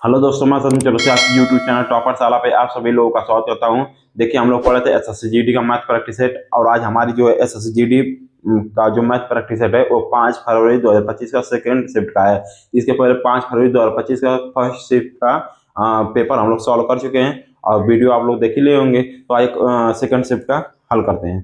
Hello दोस्तों, मैं सचिन चलो से आपकी यूट्यूब चैनल टॉपर साला पे आप सभी लोगों का स्वागत करता हूं। देखिए, हम लोग पढ़े थे एसएससीजीडी का मैथ प्रैक्टिस सेट और आज हमारी जो है एसएससीजीडी का जो मैथ प्रैक्टिस सेट है वो 5 फरवरी 2025 का सेकंड शिफ्ट का है। इसके पहले 5 फरवरी 2025 का फर्स्ट शिफ्ट का पेपर हम लोग सॉल्व कर चुके हैं और वीडियो आप लोग देख ही ले होंगे। तो एक सेकंड शिफ्ट का हल करते हैं।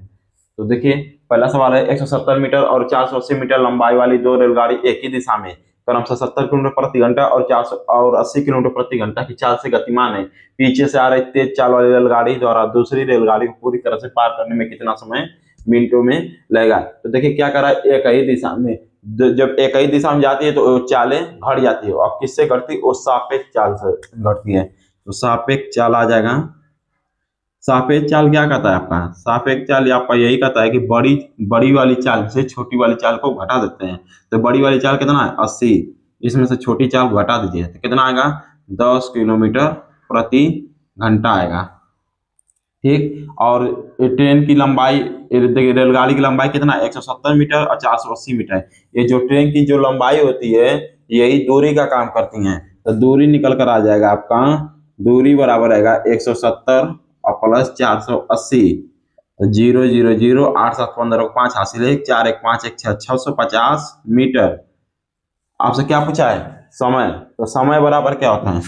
तो देखिए, पहला सवाल है 170 मीटर और 480 मीटर लंबाई वाली दो रेलगाड़ी एक ही दिशा में क्रमशः 70 किलोमीटर प्रति घंटा और 80 किलोमीटर प्रति घंटा की चाल से गतिमान है। पीछे से आ रही तेज चाल वाली रेलगाड़ी द्वारा दूसरी रेलगाड़ी को पूरी तरह से पार करने में कितना समय मिनटों में लगेगा। तो देखिए क्या करा, एक ही दिशा में जब एक ही दिशा में जाती है तो चालें घट जाती है और किससे घटती है, वो सापेक्ष चाल से घटती है। तो सापेक्ष चाल आ जाएगा। सापेक्ष चाल क्या कहता है आपका? सापेक्ष चाल आपका यही कहता है कि बड़ी वाली चाल से छोटी वाली चाल को घटा देते हैं। तो बड़ी वाली चाल कितना है? 80, इसमें से छोटी चाल घटा दीजिए तो कितना आएगा? 10 किलोमीटर प्रति घंटा आएगा। ठीक, और ट्रेन की लंबाई, देखिए रेलगाड़ी की लंबाई कितना है? 170 मीटर और 480 मीटर। ये जो ट्रेन की जो लंबाई होती है यही दूरी का काम करती है। तो दूरी निकल कर आ जाएगा आपका, दूरी बराबर आएगा 170 और प्लस 480। तो 0 0 0 8 7 15 5 हासिल है, 4 1 5 1 6 650 मीटर। आपसे क्या पूछा है? समय। तो समय बराबर क्या होता है?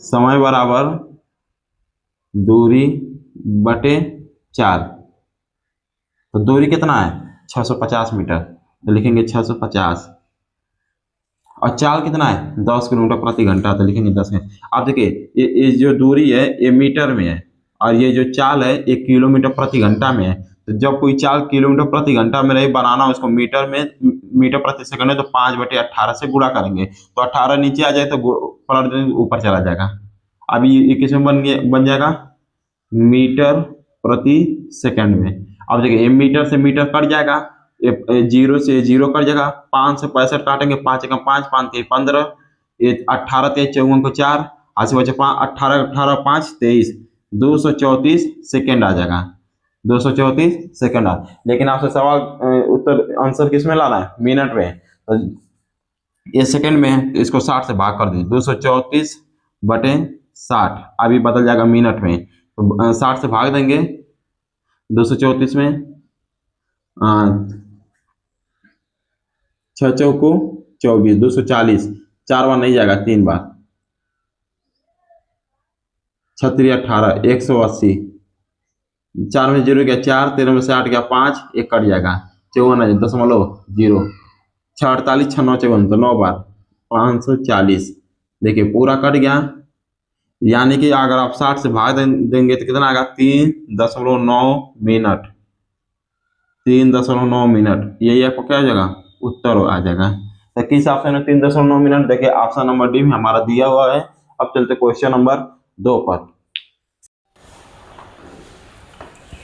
समय बराबर दूरी बटे 4। तो दूरी कितना है? 650 मीटर। तो लिखेंगे 650 और चाल कितना है? 10 किलोमीटर प्रति घंटा। तो लिखेंगे 10 में। आप देखिए ये जो दूरी है ये मीटर में है और ये जो चाल है ये किलोमीटर प्रति घंटा में है। तो जब कोई चाल किलोमीटर प्रति घंटा में रहे, बनाना उसको मीटर में, मीटर प्रति सेकंड है तो 5/18 से गुणा करेंगे। तो 18 नीचे आ जाए तो पलट देंगे, ऊपर चला जाएगा। अब ये किस में बन जाएगा? मीटर प्रति सेकंड में। अब देखिए मीटर से मीटर कट जाएगा, 0 से 0 कट जाएगा, 5 से 65 काटेंगे, 5 1 5 5 3 15, 18 3 54 को 4 आसे बचे 5, 18 18 5 23, 234 सेकेंड आ जाएगा। 234 सेकेंड आ। लेकिन आपसे सवाल उत्तर आंसर किस में लाना है? मिनट में। तो ये सेकेंड में है, इसको 60 से भाग कर दीजिए। 234 बटे 60 अभी बदल जाएगा मिनट में। तो 60 से भाग देंगे 234 में, 6 चौको 24, 240, 4 बार नहीं जाएगा, 3 बार, 6 3 18, 180, 4 में 0 गया 4, 13 में से 8 गया 5, 1 कट जाएगा, 54.0, 6 48 6 9 54, तो 9 बार 540। देखिए पूरा कट गया। यानी कि अगर आप 60 से भाग देंगे तो कितना आएगा? 3.9 मिनट। 3.9 मिनट, यही आपको क्या हो जाएगा? उत्तर आ जाएगा। तो किस ऑप्शन में 3.9 मिनट? देखिए ऑप्शन नंबर डी में हमारा दिया हुआ है। अब चलते क्वेश्चन नंबर 2 पर।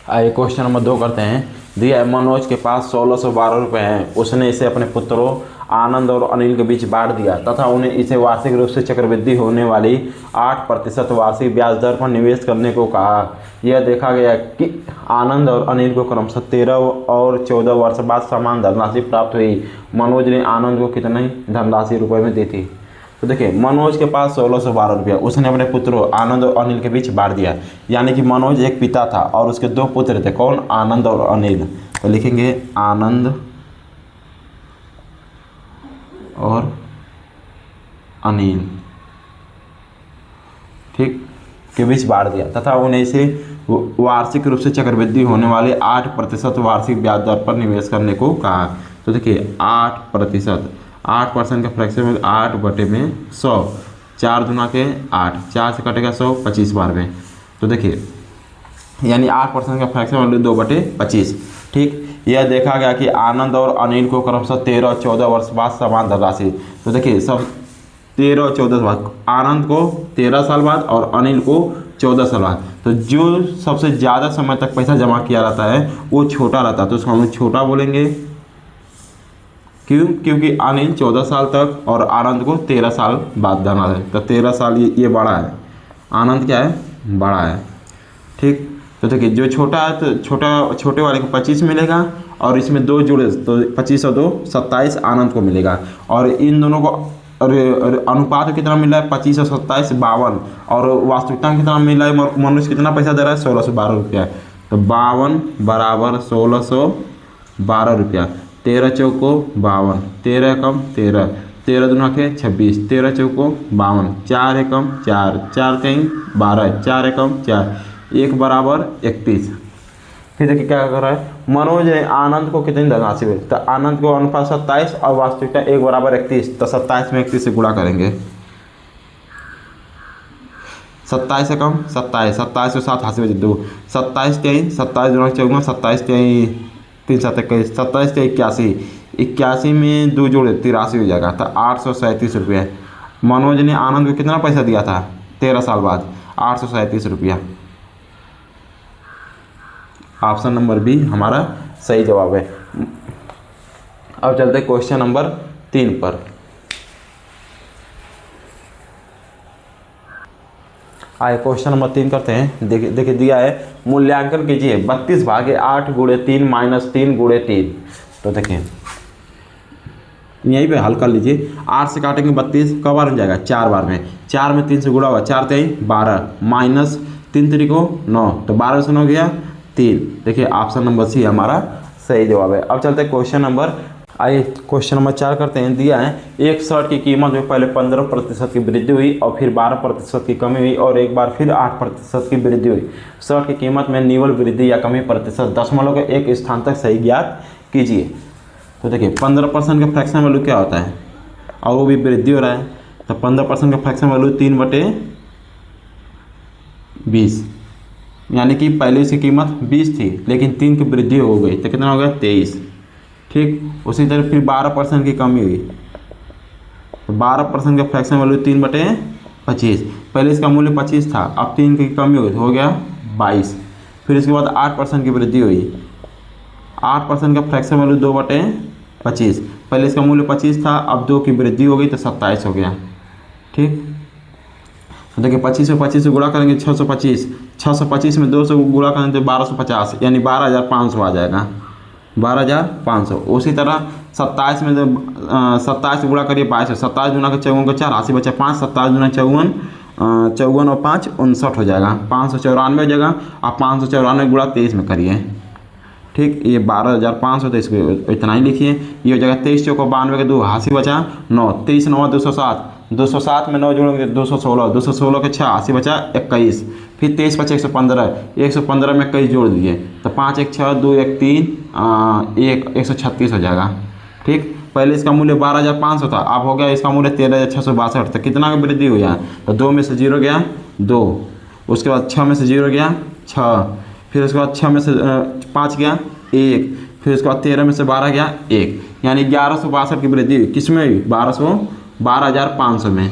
आइए क्वेश्चन नंबर 2 करते हैं। दिया मनोज के पास 1612 रुपये हैं। उसने इसे अपने पुत्रों आनंद और अनिल के बीच बांट दिया तथा उन्हें इसे वार्षिक रूप से चक्रवृद्धि होने वाली 8% वार्षिक ब्याज दर पर निवेश करने को कहा। यह देखा गया कि आनंद और अनिल को क्रमशः 13 और 14 वर्ष बाद समान धनराशि प्राप्त हुई। मनोज ने आनंद को कितनी धनराशि रुपये में दी थी? तो देखिए मनोज के पास 1612 रुपया, उसने अपने पुत्रों आनंद और अनिल के बीच बांट दिया। यानी कि मनोज एक पिता था और उसके 2 पुत्र थे। कौन? आनंद और अनिल। तो लिखेंगे आनंद और अनिल, ठीक, के बीच बांट दिया तथा उन्हें इसे वार्षिक रूप से चक्रवृद्धि होने वाले 8% वार्षिक ब्याज दर पर निवेश करने को कहा। तो देखिए 8%, 8% का फ्रैक्शन में 8 बटे में 100, 4 दूना के 8, 4 से कटेगा 100, 25 बार में। तो देखिए यानी 8% का फ्रैक्शन वैल्यू 2/25। ठीक, यह देखा गया कि आनंद और अनिल को क्रमशः 13 और 14 वर्ष बाद समान धनराशि। तो देखिए सब 13 और 14 बाद, आनंद को 13 साल बाद और अनिल को 14 साल बाद। तो जो सबसे ज़्यादा समय तक पैसा जमा किया रहता है वो छोटा रहता है, तो उसको हम छोटा बोलेंगे। क्यों? क्योंकि अनिल 14 साल तक और आनंद को 13 साल बाद देना है। तो 13 साल ये बड़ा है, आनंद क्या है? बड़ा है। ठीक, तो देखिए जो छोटा है तो छोटे वाले को 25 मिलेगा और इसमें 2 जुड़े तो 25 और 2 27 आनंद को मिलेगा। और इन दोनों को और अनुपात में कितना मिला है 25 और 27 52, और वास्तविकता में कितना मिला है मनुष्य कितना पैसा दे रहा है 1612 रुपया। तो 52 बराबर 1612 रुपया। 13 चौको 52, 13 एकम 13, 13 दूना के 26, 13 चौको 52, 4 एकम 4, 4 3 12, 4 एकम 4, 1 बराबर 31। फिर देखिए क्या कर रहा है, मनोज ने आनंद को कितनी धनराशि मिली। तो आनंद को अनुपात 27 और वास्तविकता 1 बराबर 31। तो 27 में 31 से गुणा करेंगे। 27 एकम 27, 27 से 7 हासिल 2, 27 23, 27 दूना 54, 27 23 3 7 21, 27 23 81, 81 में 2 जोड़े 83 हो जाएगा। तो 837 रुपये। मनोज ने आनंद को कितना पैसा दिया था 13 साल बाद, 837 रुपया। ऑप्शन नंबर बी हमारा सही जवाब है। अब चलते क्वेश्चन नंबर 3 पर। आइए क्वेश्चन नंबर 3 करते हैं। देखिए दिया है, मूल्यांकन कीजिए 32 भागे 8 गुणे 3 माइनस 3 गुणे 3। तो देखिए यहीं पे हल कर लीजिए। 8 से काटेंगे 32, कब बार हो जाएगा 4 बार में, 4 में 3 से गुणा हुआ, 4 3 12 माइनस 3 3 को 9, तो 12 से 9 गया 3। देखिए ऑप्शन नंबर सी हमारा सही जवाब है। अब चलते हैं क्वेश्चन नंबर, आइए क्वेश्चन नंबर 4 करते हैं। दिया है, एक शर्ट की कीमत में पहले 15% की वृद्धि हुई और फिर 12% की कमी हुई और एक बार फिर 8% की वृद्धि हुई। शर्ट की कीमत में निवल वृद्धि या कमी प्रतिशत दशमलव के एक स्थान तक सही ज्ञात कीजिए। तो देखिए 15% का फ्रैक्शन वैल्यू क्या होता है, और वो भी वृद्धि हो रहा है। तो 15% का फ्रैक्शन वैल्यू 3/20, यानी कि पहले इसकी कीमत 20 थी लेकिन 3 की वृद्धि हो गई तो कितना हो गया 23। ठीक, उसी तरह फिर 12% की कमी हुई, तो 12% का फ्रैक्शन वैल्यू 3/25। पहले इसका मूल्य 25 था, अब 3 की कमी हुई तो हो गया 22। फिर इसके बाद 8% की वृद्धि हुई, 8% का फ्रैक्शन वैल्यू 2/25। पहले इसका मूल्य 25 था, अब 2 की वृद्धि हो गई तो 27 हो गया। ठीक, तो देखिए 25 में 25 से गुणा करेंगे 625, 625 में 2 से गुणा करेंगे तो 1250, यानी 12,500 आ जाएगा, 12,500। उसी तरह 27 में 27 से गुणा करिए 22, 27 दूना के 54 को 4 80 बचा 5, 27 दूना 54, 54 और 5 59 हो जाएगा, 594 हो जाएगा। आप 594 गुणा 23 में करिए। ठीक, ये 12,500, तो इसको इतना ही लिखिए। ये हो जाएगा 23 चौको 92 के 2 80 बचा 9, 23 9 207, 207 में 9 जोड़ेंगे 216, 216 के 6 80 बचा 21। फिर 23 बचा 115, 115 में 21 जोड़ दिए तो 5 1 6 2 1 3 1 136 हो जाएगा। ठीक, पहले इसका मूल्य 12,500 था, अब हो गया इसका मूल्य 13,662। तो कितना का वृद्धि हुआ, तो 2 में से 0 गया 2, उसके बाद 6 में से 0 गया 6, फिर उसके बाद 6 में से 5 गया 1, फिर उसके बाद 13 में से 12 गया 1, यानी 1162 की वृद्धि हुई। किस में हुई, 12,500 में।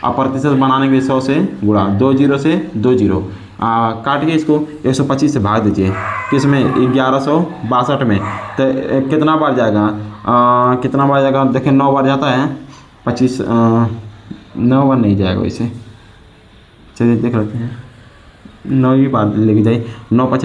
अब प्रतिशत बनाने के लिए 100 से गुणा, 2 0 से 2 0 काटिए, इसको 125 से भाग दीजिए। किस में, 1162 में। तो कितना बार जाएगा, कितना बार जाएगा, देखिए 9 बार जाता है, 25 9 बार नहीं जाएगा वैसे, चलिए देख लेते हैं। 9 ही बार लेके जाइए, 9 5,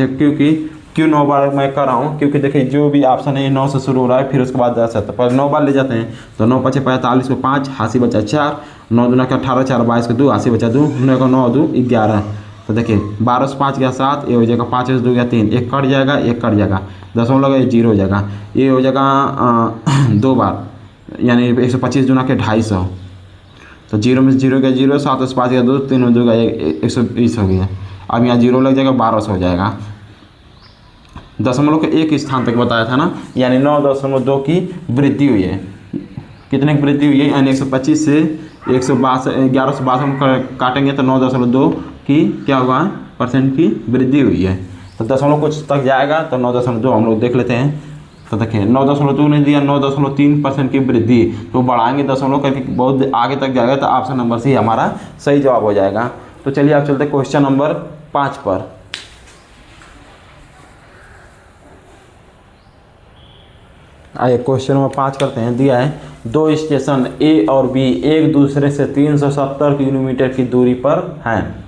क्यों 9 बार मैं कर रहा हूँ, क्योंकि देखिए जो भी ऑप्शन है 9 से शुरू हो रहा है, फिर उसके बाद 10 है, तो पर 9 बार ले जाते हैं। तो 9 5 45 को 5 80 बचा 4, 9 दूना के 18 4 22 को 2 80 बचा 2, 9 को 9 2 11। तो देखिए 12 से 5 गया 7, ये हो जाएगा 5 से 2 गया 3, एक कट जाएगा, एक कट जाएगा, दशमलव ये 0 हो जाएगा, ये हो जाएगा 2 बार, यानी 125 दूना के 250। तो 0 में से 0 गया 0, 7 से 5 गया 2, 3 में 2 गया 120 हो गया। अब यहाँ 0 लग जाएगा, 1200 हो जाएगा। दशमलव के एक स्थान तक बताया था ना, यानी 9.2 की वृद्धि हुई है। कितने की वृद्धि हुई है, यानी 125 से 1162 हम काटेंगे तो 9.2 की क्या हुआ % की वृद्धि हुई है। तो दशमलव कुछ तक जाएगा तो 9.2 हम लोग देख लेते हैं। तो देखिए 9.2 नहीं दिया, 9.3% की वृद्धि, तो बढ़ाएंगे दशमलव करके बहुत आगे तक जाएगा, तो ऑप्शन नंबर सी हमारा सही जवाब हो जाएगा। तो चलिए आप चलते क्वेश्चन नंबर 5 पर। आइए क्वेश्चन नंबर 5 करते हैं। दिया है, 2 स्टेशन ए और बी एक दूसरे से 370 किलोमीटर की दूरी पर हैं।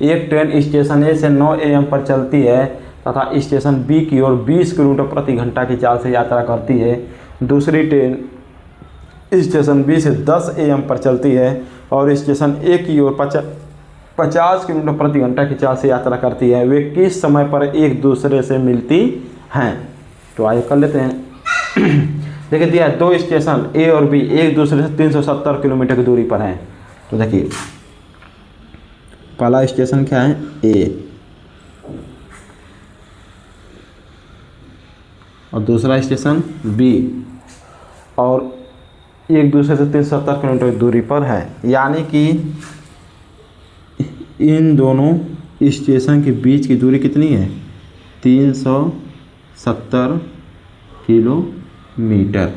एक ट्रेन स्टेशन ए से 9 AM पर चलती है तथा स्टेशन बी की ओर 20 किलोमीटर प्रति घंटा की चाल से यात्रा करती है। दूसरी ट्रेन स्टेशन बी से 10 AM पर चलती है और स्टेशन ए की ओर 50 किलोमीटर प्रति घंटा की चाल से यात्रा करती है, वे किस समय पर एक दूसरे से मिलती हैं? तो आइए कर लेते हैं। देखिए दिया है 2 स्टेशन ए और बी एक दूसरे से 370 किलोमीटर की दूरी पर हैं। तो देखिए पहला स्टेशन क्या है? ए, और दूसरा स्टेशन बी, और एक दूसरे से 370 किलोमीटर की दूरी पर है। यानी कि इन दोनों स्टेशन के बीच की दूरी कितनी है? 370 किलोमीटर।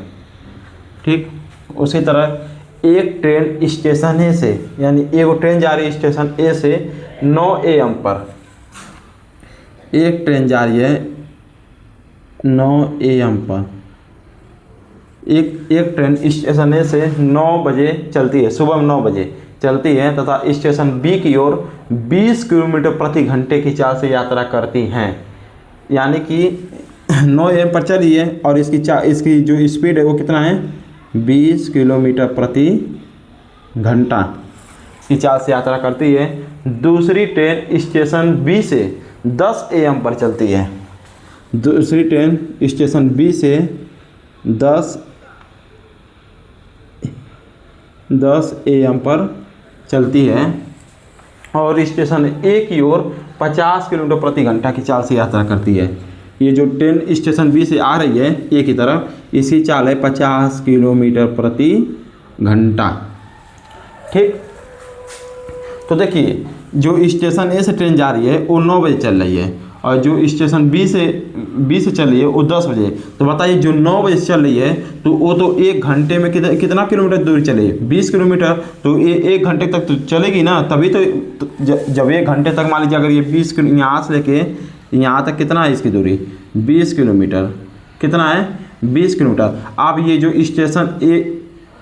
ठीक, उसी तरह एक ट्रेन स्टेशन ए से, यानी एक ट्रेन जा रही है स्टेशन ए से 9 AM पर, एक ट्रेन जा रही है 9 AM पर, एक ट्रेन स्टेशन ए से 9 बजे चलती है, सुबह में 9 बजे चलती है तथा स्टेशन बी की ओर 20 किलोमीटर प्रति घंटे की चाल से यात्रा करती हैं। यानी कि 9 AM पर चली है और इसकी जो स्पीड है वो कितना है? 20 किलोमीटर प्रति घंटा की चाल से यात्रा करती है। दूसरी ट्रेन स्टेशन बी से 10 AM पर चलती है, दूसरी ट्रेन स्टेशन बी से 10 AM पर चलती है और स्टेशन ए की ओर 50 किलोमीटर प्रति घंटा की चाल से यात्रा करती है। ये जो ट्रेन स्टेशन बी से आ रही है ए की तरफ, इसकी चाल है 50 किलोमीटर प्रति घंटा। ठीक, तो देखिए जो स्टेशन ए से ट्रेन जा रही है वो 9 बजे चल रही है और जो स्टेशन बी से चल रही है वो 10 बजे। तो बताइए जो 9 बजे चल रही है तो वो तो 1 घंटे में कितना किलोमीटर दूरी चलेगी? 20 किलोमीटर। तो ये 1 घंटे तक तो चलेगी ना, तभी तो जब 1 घंटे तक मान लीजिए अगर ये 20 किलो यहाँ से लेके यहाँ तक कितना है इसकी दूरी? 20 किलोमीटर। कितना है? 20 किलोमीटर। अब ये जो स्टेशन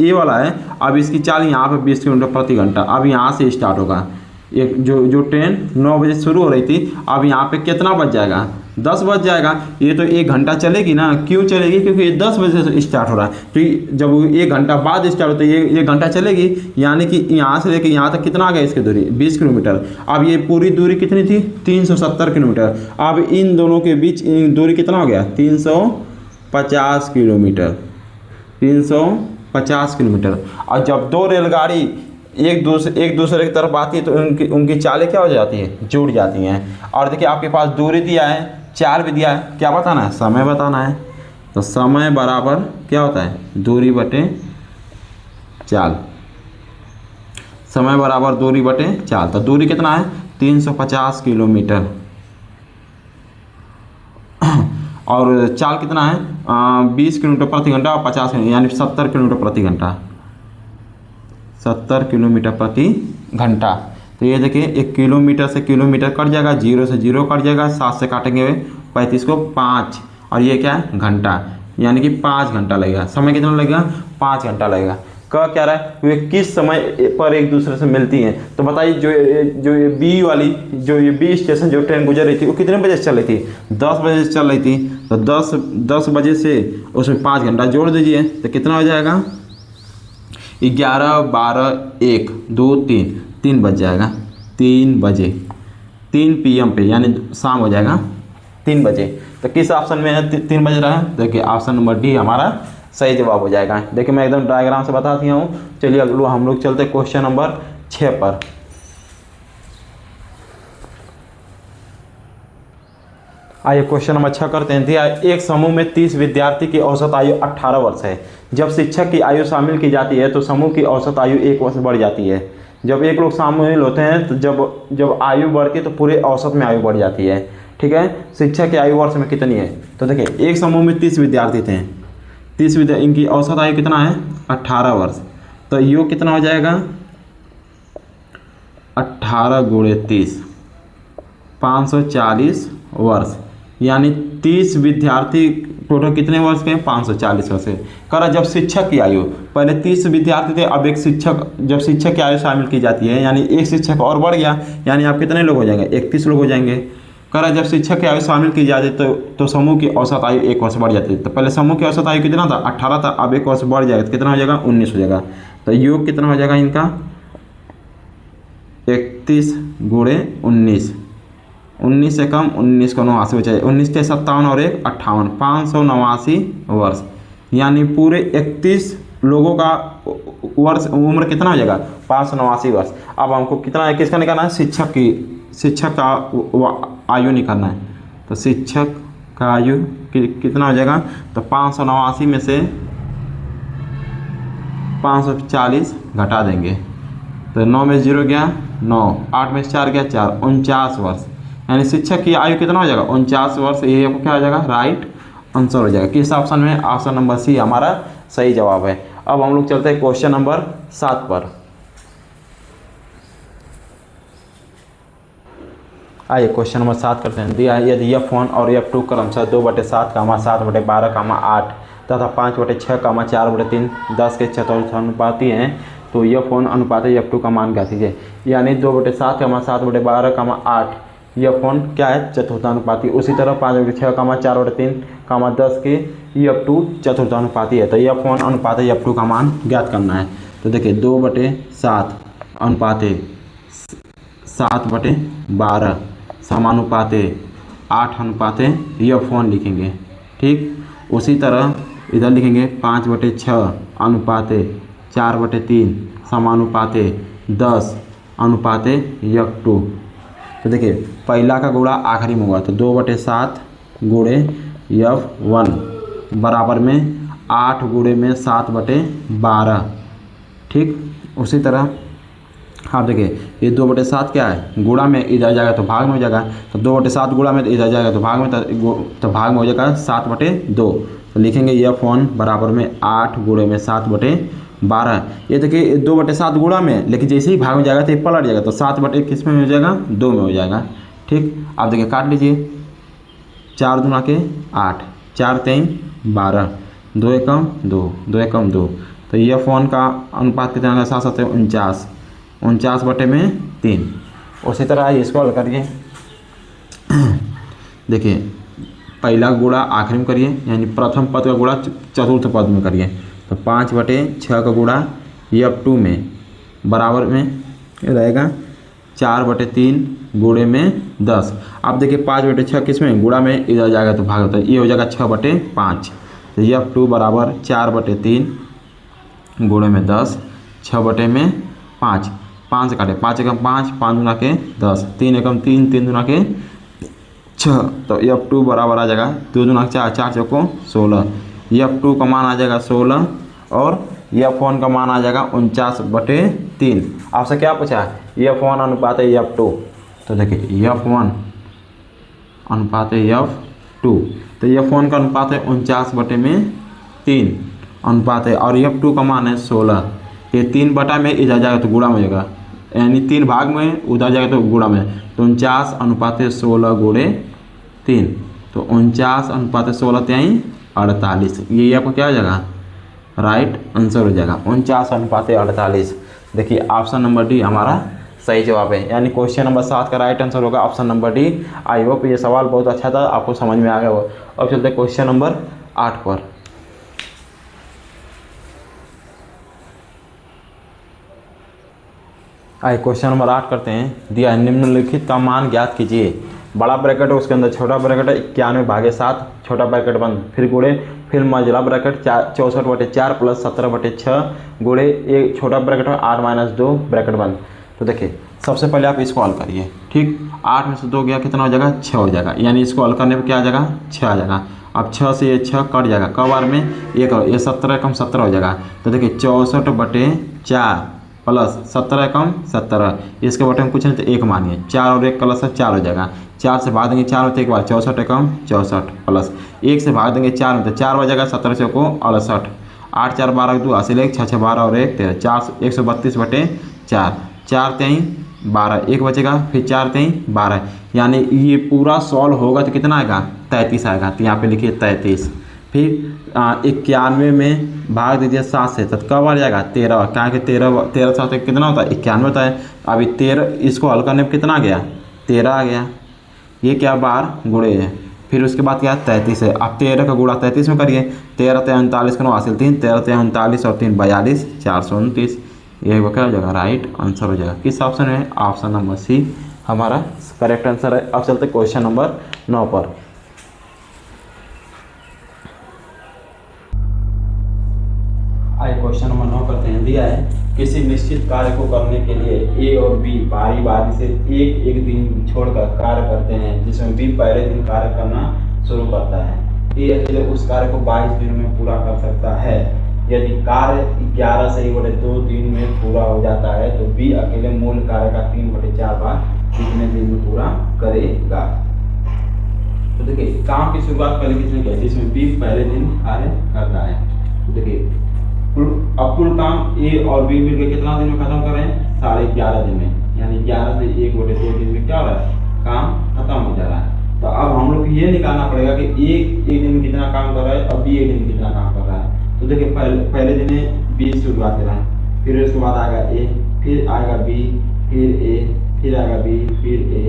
ए वाला है, अब इसकी चाल यहाँ पर 20 किलोमीटर प्रति घंटा। अब यहाँ से स्टार्ट होगा, एक जो ट्रेन 9 बजे शुरू हो रही थी, अब यहाँ पे कितना बज जाएगा? 10 बज जाएगा। ये तो 1 घंटा चलेगी ना। क्यों चलेगी? क्योंकि ये 10 बजे से स्टार्ट हो रहा है, तो जब 1 घंटा बाद स्टार्ट होता है ये 1 घंटा चलेगी। यानी कि यहाँ से लेकर यहाँ तक कितना आ गया इसकी दूरी? 20 किलोमीटर। अब ये पूरी दूरी कितनी थी? 370 किलोमीटर। अब इन दोनों के बीच दूरी कितना हो गया? 350 किलोमीटर। 350 किलोमीटर। और जब 2 रेलगाड़ी एक दूसरे की तरफ आती है तो उनकी चालें क्या हो जाती है? जुड़ जाती हैं। और देखिए आपके पास दूरी दिया है, चाल भी दिया है, क्या बताना है? समय बताना है। तो समय बराबर क्या होता है? दूरी बटे चाल। समय बराबर दूरी बटे चाल। तो दूरी कितना है? 350 किलोमीटर। और चाल कितना है? 20 किलोमीटर प्रति घंटा और 50 यानी 70 किलोमीटर प्रति घंटा। 70 किलोमीटर प्रति घंटा। तो ये देखिए 1 किलोमीटर से किलोमीटर कट जाएगा, 0 से 0 कट जाएगा, 7 से काटेंगे 35 को 5, और ये क्या है? घंटा। यानी कि 5 घंटा लगेगा। समय कितना लगेगा? 5 घंटा लगेगा। कह क्या रहा है? वे किस समय पर एक दूसरे से मिलती हैं? तो बताइए जो ये बी वाली, जो ये बी स्टेशन जो ट्रेन गुजर रही थी वो कितने बजे से चल रही थी? 10 बजे से चल रही थी। तो 10 बजे से उसमें 5 घंटा जोड़ दीजिए तो कितना हो जाएगा? 11, 12, 1, 2, 3 बज जाएगा। 3 बजे, 3 PM पे, यानी शाम हो जाएगा 3 बजे। तो किस ऑप्शन में है 3 बज रहा है? देखिए ऑप्शन नंबर डी हमारा सही जवाब हो जाएगा। देखिए मैं एकदम डायग्राम से बता दिया हूँ। चलिए अगला हम लोग चलते क्वेश्चन नंबर 6 पर। आइए क्वेश्चन नंबर 6 करते हैं। दिया एक समूह में 30 विद्यार्थी की औसत आयु 18 वर्ष है। जब शिक्षक की आयु शामिल की जाती है तो समूह की औसत आयु 1 वर्ष बढ़ जाती है। जब एक लोग शामिल होते हैं तो जब आयु बढ़ती है तो पूरे औसत में आयु बढ़ जाती है। ठीक है, शिक्षक की आयु वर्ष में कितनी है? तो देखिए एक समूह में 30 विद्यार्थी थे, 30 इनकी औसत आयु कितना है? 18 वर्ष। तो यू कितना हो जाएगा? 18 × 30, 540 वर्ष। यानी 30 विद्यार्थी टोटल कितने वर्ष के हैं? 540 वर्ष के। करा जब शिक्षक की आयु, पहले 30 विद्यार्थी थे, अब एक शिक्षक, जब शिक्षक की आयु शामिल की जाती है यानी एक शिक्षक और बढ़ गया, यानी आप कितने लोग हो जाएंगे? 31 लोग हो जाएंगे। कह रहा है जब शिक्षक की आयु शामिल की जाती है तो समूह की औसत आयु 1 वर्ष बढ़ जाती है। तो पहले समूह की औसत आयु कितना था 18 था, अब 1 वर्ष बढ़ जाएगा तो कितना हो जाएगा 19 हो जाएगा। तो योग कितना हो जाएगा इनका 31 गुणे 19, 19 से कम 19 को 89 बचा, 19 के 57 और 1 58, 589 वर्ष, यानी पूरे 31 लोगों का वर्ष उम्र कितना हो जाएगा 589 वर्ष। अब हमको कितना है किसका निकालना है शिक्षक का आयु निकालना है। तो शिक्षक का आयु कितना हो जाएगा, तो 589 में से 540 घटा देंगे तो 9 में 0 गया 9, 8 में 4 गया 4, 49 वर्ष, यानी शिक्षक की आयु कितना हो जाएगा 49 वर्ष। ये आपको क्या हो जाएगा राइट आंसर हो जाएगा। किस ऑप्शन में, ऑप्शन नंबर सी हमारा सही जवाब है। अब हम लोग चलते हैं क्वेश्चन नंबर 7 पर। आइए क्वेश्चन नंबर 7 करते हैं। दिया है यदि F1 और F2 क्रमशः 2/7, 7/12, 8 तथा 5/6, 4/3 10 के चतुर्थानुपाती हैं तो F1 अनुपात F2 का मान ज्ञात कीजिए। यानी 2/7, 7/12, 8 F1 क्या है चतुर्थानुपाती। उसी तरह 5/6, 4/3, 10 के F2 चतुर्थानुपाती है। तो F1 अनुपात F2 का मान ज्ञात करना है। तो देखिए 2/7 अनुपात 7/12 समानुपाते 8 अनुपाते F1 लिखेंगे। ठीक उसी तरह इधर लिखेंगे 5/6 अनुपाते 4/3 समानुपाते 10 अनुपाते F2। तो देखिए पहला का गुणा आखिरी में हुआ तो 2/7 गुणे F1 बराबर में 8 गुणे में 7/12। ठीक उसी तरह हाँ देखिए ये 2/7 क्या है गुणा में इधर जाएगा तो भाग में हो जाएगा। तो 2/7 गुणा में इधर जाएगा तो भाग में, तो भाग में हो जाएगा 7/2। तो लिखेंगे F1 बराबर में 8 गुणे में 7/12। ये देखिए 2/7 गुणा में, लेकिन जैसे ही भाग में जाएगा तो ये पलट जाएगा तो 7 किस में हो जाएगा 2 में हो जाएगा। ठीक आप देखिए काट लीजिए 4 दूना के 8, 4 3 12, 2 एकम 2, 2 एकम 2। तो F1 का अनुपात कितना होगा 7 7 49, 49/3। उसी तरह इसको हल करिए। देखिए पहला गुणा आखिरी में करिए, यानी प्रथम पद का गुणा चतुर्थ पद में करिए। तो 5/6 का गुणा F2 में बराबर में रहेगा 4/3 गुणे में 10। अब देखिए 5/6 किस में गुणा में इधर जाएगा तो भाग होता है, ये हो जाएगा 6/5। तो F2 बराबर 4/3 गुणे में 10, 6/5, 5 से काटे 5 एकम 5, 5 दूना के 10, 3 एकम 3, 3 दूना के 6। तो F2 बराबर आ जाएगा 2 दूना 4, 4 चौको 16। F2 का मान आ जाएगा 16 और F1 का मान आ जाएगा 49/3। आपसे क्या पूछा F1 अनुपात F2। तो देखिए F1 अनुपात F2, तो F1 का अनुपात है 49/3 अनुपात है और F2 का मान है 16। ये 3 में इधर जाएगा तो गुणा में हो जाएगा, यानी 3 भाग में उधर जाएगा तो गुणा में। तो 49/16 गुणे 3, तो 49/16 3 48। ये आपको क्या हो जाएगा राइट आंसर हो जाएगा 49/48। देखिए ऑप्शन नंबर डी हमारा सही जवाब है, यानी क्वेश्चन नंबर 7 का राइट आंसर होगा option number D. I hope ये सवाल बहुत अच्छा था, आपको समझ में आ गया हो। अब चलते क्वेश्चन नंबर 8 पर। आइए क्वेश्चन नंबर 8 करते हैं। दिया है निम्नलिखित का मान ज्ञात कीजिए। बड़ा ब्रैकेट है उसके अंदर छोटा ब्रैकेट है 91/7 छोटा ब्रैकेट बंद, फिर गुणे, फिर मझला ब्रैकेट 64/4 प्लस 17/6 गुणे एक छोटा ब्रैकेट है 8-2 ब्रैकेट बंद। तो देखिए सबसे पहले आप इसको हल करिए। ठीक 8 में से 2 गया कितना हो जाएगा 6 हो जाएगा, यानी इसको हल करने पर क्या आ जाएगा 6 आ जाएगा। अब 6 से ये 6 कट जाएगा, कब बार में एक, ये 17 कम 17 हो जाएगा। तो देखिए 64/4 प्लस 17 कम 17, इसके बटे में कुछ नहीं तो 1 मानिए, 4 और 1 प्लस 4 हो जाएगा। 4 से भाग देंगे 4 होते एक बार 64 कम 64 प्लस 1 से भाग देंगे 4 में तो 4 हो जाएगा, 17 चौको 68, 8 4 12 2 हासिल 1 6 6 12 और 1 13, 4 132/4, 4 3 12, 1 बचेगा, फिर 4 3 12, यानी ये पूरा सॉल्व होगा तो कितना आएगा 33 आएगा। तो यहाँ पे लिखिए 33। फिर 91 में भाग दीजिए 7 से, तो कब आ जाएगा 13, क्या कि 13 साथ कितना होता है 91 होता है। अभी 13 इसको हल करने में कितना आ गया 13 आ गया। ये क्या बार गुणे है, फिर उसके बाद क्या 33 है। आप 13 का गुणा 33 में करिए, 13 × 39 का हासिल 3, 13 × 39 और 3 42, 429। ये क्या हो जाएगा, राइट आंसर हो जाएगा। किस ऑप्शन में, ऑप्शन नंबर सी हमारा करेक्ट आंसर है। अब चलते क्वेश्चन नंबर 9 पर। आइए क्वेश्चन नंबर 9 करते हैं। दिया है किसी निश्चित कार्य को करने के लिए ए और बी बारी बारी से एक एक दिन छोड़कर कार्य करते हैं, जिसमें बी पहले दिन कार्य करना शुरू करता है। ए अकेले उस कार्य को 22 दिनों में पूरा कर सकता है। यदि कार्य 11 से 1/2 दिन में पूरा हो जाता है तो बी अकेले मूल कार्य का 3/4 भाग कितने दिन में पूरा करेगा। तो देखिए काम की शुरुआत पहले किसने किया, जिसमें बी पहले दिन कार्य करता है। देखिए अब कुल काम ए और बी मिलकर कितना दिन में खत्म कर रहे हैं, 11.5 दिन में, यानी 11 से 1/2 दिन में क्या हो रहा है, काम खत्म हो जा रहा है। तो अब हम लोग को ये निकालना पड़ेगा कि एक दिन में कितना काम कर रहा है और बी एक दिन में कितना काम कर रहा है। तो देखिए पहले दिन में बी शुरुआत कर रहा है, फिर उसके बाद आएगा ए, फिर आएगा बी, फिर ए, फिर आएगा बी, फिर ए,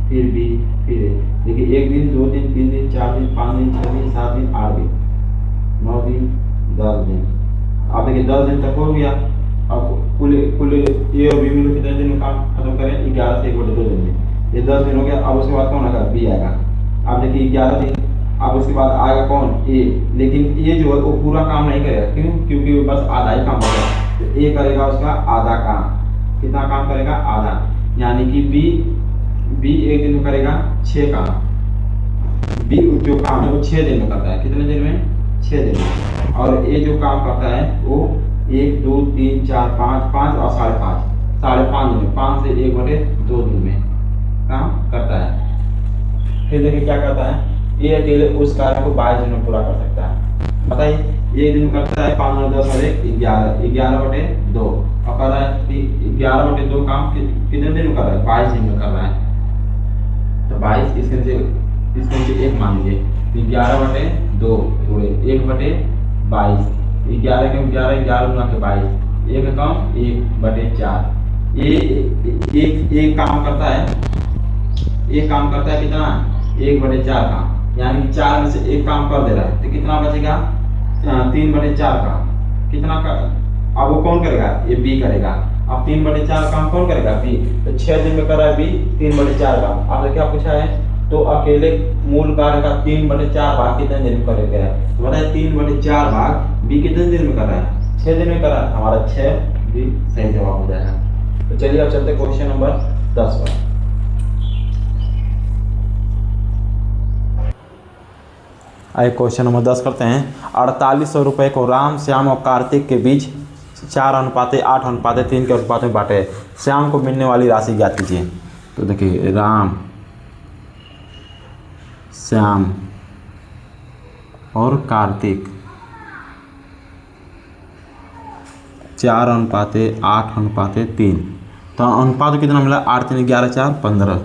फिर बी, फिर ए। देखिए 1 दिन, 2 दिन, 3 दिन, 4 दिन, 5 दिन, 6 दिन, 7 दिन, 8 दिन, 9 दिन, 10 दिन। अब देखिए 10 दिन तक हो गया। अब कुल ए और बी मिलकर कितने दिन में काम खत्म करें, 11 से 1/2 दिन में। ये 10 दिन हो गया। अब उसके बाद कौन आएगा, बी आएगा। अब देखिए 11 दिन। अब उसके बाद आएगा कौन, ए, लेकिन ये जो है वो पूरा काम नहीं करेगा, क्यों, क्योंकि वो बस आधा ही काम करेगा। तो ए करेगा उसका आधा काम। कितना काम करेगा, आधा, यानी कि बी एक दिन में करेगा 6 काम। बी जो काम है वो 6 दिन में करता है। कितने दिन में, 6 दिन में। और ए जो काम करता है वो 1, 2, 3, 4, 5 और 5.5 दिन में, 5 से 1/2 दिन में काम करता है। फिर देखिए क्या करता है, ये अकेले उस कार्य को 22 दिन में पूरा कर सकता है। बताइए, एक दिन में करता है 5 और 10 11, 11/2 और कर रहा है 11/2 काम कितने दिन में कर रहा है, 22 दिन में कर रहा है। तो 22 इसके नीचे 1 मान लीजिए, 11/2 गुणे 1/22, 11 के 11, 11 गुना के 22, 1 कम 1/4। ये काम करता है, एक काम करता है कितना, 1/4 काम, यानी 4 में से 1 काम कर दे रहा है। तो कितना बचेगा, 3/4 काम। कितना का, अब वो कौन करेगा, ये बी करेगा। अब 3/4 काम कौन करेगा, बी। तो 6 दिन में कर रहा है बी 3/4 काम। आपने क्या पूछा है, तो अकेले मूल कार्य का 3/4 भाग कितने दिन में करेगा। तो बताइए 3/4 भाग बी कितने दिन में कर रहा है, 6 दिन में कर रहा है। हमारा 6 भी सही जवाब हो जाएगा। तो चलिए अब चलते क्वेश्चन नंबर 10 पर। आइए क्वेश्चन नंबर 10 करते हैं। 4800 रुपये को राम, श्याम और कार्तिक के बीच 4:8:3 के अनुपात में बांटे। श्याम को मिलने वाली राशि ज्ञात कीजिए। तो देखिए राम, श्याम और कार्तिक 4:8:3। तो अनुपात कितना मिला, 8 3 11 4 15,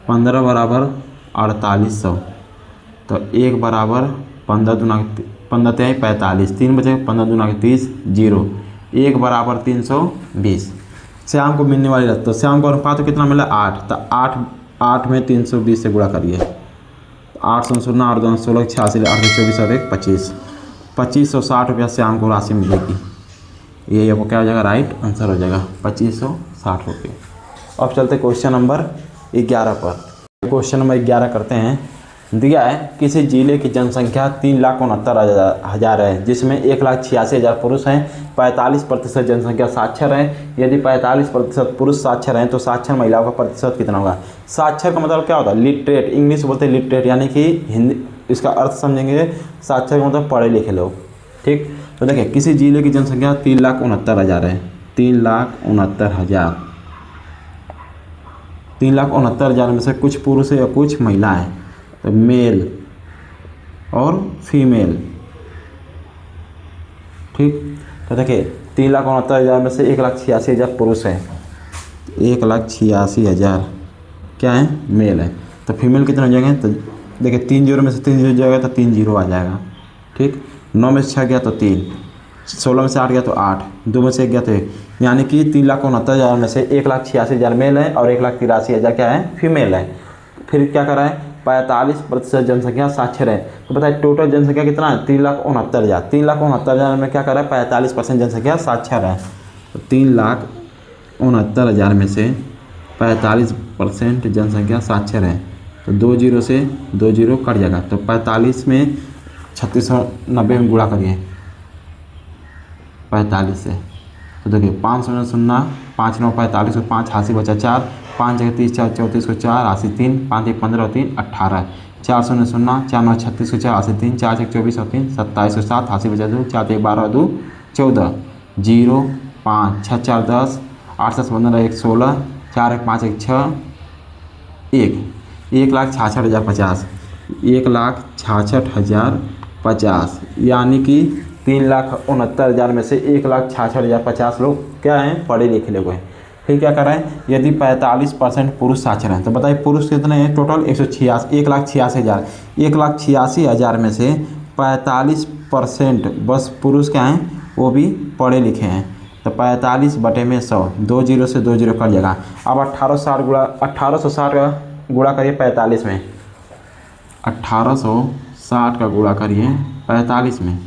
15 बराबर 4800। तो 1 बराबर 15 दूना 15 3 45, 3 बचे 15 दूना 30 0, 1 बराबर 320। श्याम को मिलने वाली राशि, तो श्याम को अनुपात कितना मिला 8। तो 8 में 320 से गुणा करिए, 8 16 और 2 16 86, 8 24 और 1 25, 2560 रुपया श्याम को राशि मिलेगी। ये आपको क्या हो जाएगा, राइट आंसर हो जाएगा 2560 रुपये। अब चलते क्वेश्चन नंबर 11 पर। क्वेश्चन नंबर 11 करते हैं। दिया है किसी जिले की जनसंख्या 3,69,000 है, जिसमें 1,86,000 पुरुष हैं, 45% जनसंख्या साक्षर है। यदि 45% पुरुष साक्षर हैं तो साक्षर महिलाओं का प्रतिशत कितना होगा। साक्षर का मतलब क्या होता है, लिटरेट, इंग्लिश बोलते हैं लिटरेट, यानी कि हिंदी, इसका अर्थ समझेंगे साक्षर का मतलब पढ़े लिखे लोग। ठीक, तो देखिए किसी जिले की जनसंख्या 3,69,000 है, 3,69,000, 3,69,000 में से कुछ पुरुष है और कुछ महिला है, तो मेल और फीमेल। ठीक, तो देखिए 3,69,000 में से 1,86,000 पुरुष हैं, 1,86,000 क्या है, मेल है। तो फीमेल कितने हो जाएंगे, तो देखिए 3 0 में से 3 0 जाएगा तो 3 0 आ जाएगा। ठीक, 9 में से 6 गया तो 3, 16 में से 8 गया तो 8, 2 में से 1 गया तो 1, यानी कि 3,69,000 में से 1,86,000 मेल है और 1,83,000 क्या है, फीमेल है। फिर क्या करा है 45% जनसंख्या साक्षर है। तो बताइए टोटल जनसंख्या कितना है 3,69,000। 3,69,000 में क्या करा है 45% जनसंख्या साक्षर है। तो 3,69,000 में से 45% जनसंख्या साक्षर है। तो 2 जीरो से 2 जीरो कट जाएगा। तो 45 में 3690 में गुणा करिए 45 से। तो देखिए 5 शून्य शून्य 5 9 45 को 5 हासी बचा 4 5 जगह 30 4 34 को 4 हासी 3 5 1 15 3 18 4 शून्य शून्य 4 9 36 को 4 हासी 3 4 1 24 और 3 27 को 7 हासी बचा 2 4 1 12 2 14 0 5 6 4 10 8 7 15 1 16 4 1 5 1 6 1,66,050 1,66,050 यानी कि 3,69,000 में से 1,66,050 लोग क्या हैं पढ़े लिखे लोग हैं। फिर क्या कर रहे हैं यदि 45% पुरुष साक्षर हैं तो बताइए पुरुष कितने हैं टोटल 1,86,000 1,86,000 में से 45% बस पुरुष क्या हैं वो भी पढ़े लिखे हैं। तो 45/100 2 जीरो से 2 जीरो कट जाएगा। अब 1860 का गुणा करिए 45 में 1860 का गुणा करिए 45 में